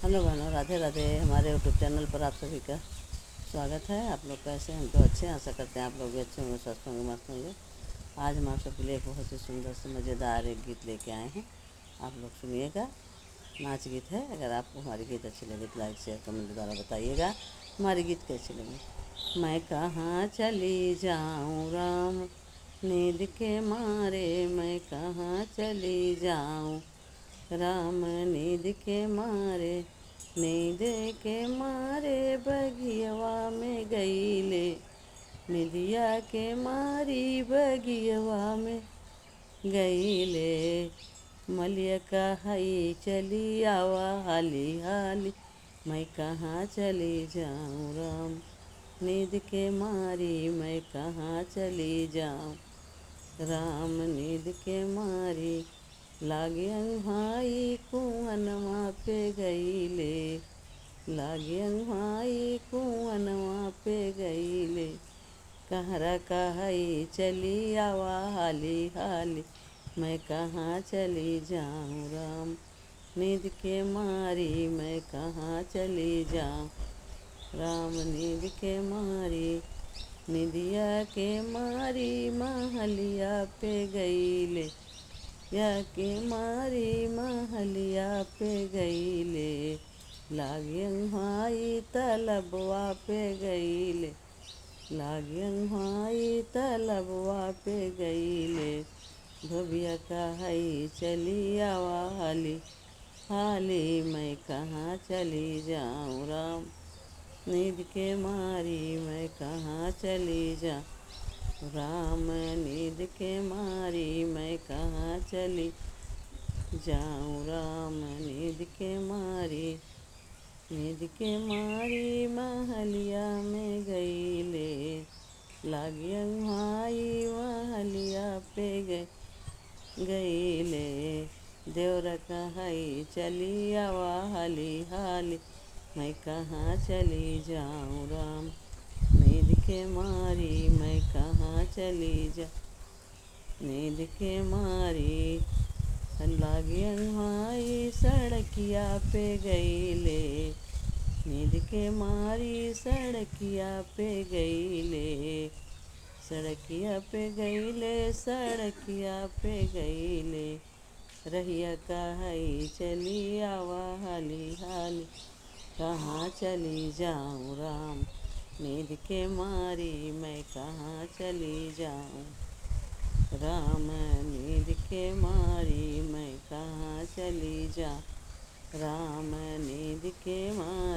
Hello बहनों, राधे राधे। हमारे YouTube channel पर आप सभी का स्वागत है। आप लोग कैसे हैं? हम तो अच्छे हैं। आशा करते हैं आप लोग भी अच्छे होंगे, स्वस्थ होंगे, मस्त होंगे। आज हम आप सबके लिए एक बहुत ही सुंदर से मज़ेदार एक गीत लेके आए हैं। आप लोग सुनिएगा। नाच गीत है। अगर आपको हमारी गीत अच्छी लगे तो लाइक शेयर कमेंट द्वारा बताइएगा हमारी गीत कैसी लगी। मैं कहाँ चली जाऊँ राम, नींद के मारे मैं कहाँ चली जाऊँ राम, नींद के मारे, नींद के मारे बगियवा में गईले, निदिया के मारी बगियवा में गईले। मलिया कहाई चली आवा हाली हाली, मैं कहाँ चली जाऊँ राम, नींद के मारी मैं कहाँ चली जाऊँ राम, नींद के मारी। लागे अंगहाई कुआनवा पे गईले, लागे अंगहाई कुआनवा पे गईले। कहरा कहाई चली आवा हाली हाली, मैं कहाँ चली जाऊँ राम, नींद के मारी मैं कहाँ चली जाऊँ राम, नींद के मारी। निदिया के मारी महलिया पे गईले, या के मारी महलिया पे गईले। लागे अंगहाई तलबवा पे गईले, लागे अंगहाई तलबवा पे गईले। धोबिया कहाई चली आवा हाली हाली, मैं कहाँ चली जाऊँ राम, नींद के मारी मैं कहाँ चली जाऊँ राम, नींद के मारी मैं कहाँ चली जाऊँ राम, नींद के मारी। नींद के मारी महलिया में गईले, लागी अंगहाई महलिया पे गईले। देवरा कहाई चली आवा हाली हाली, मैं कहाँ चली जाऊँ राम, नींद के मारी मैं कहाँ चली जा, नींद के मारी। लागे अंगहाई सड़किया पे गईले, नींद के मारी सड़किया पे गईले, सड़किया पे गईले, सड़किया पे गईले। रहिया कहाई चली आवा हाली हाली, कहाँ चली जाऊँ राम, नींद के मारी मैं कहाँ चली जाऊँ राम, नींद के मारी मैं कहाँ चली जाऊँ राम, नींद के मारी।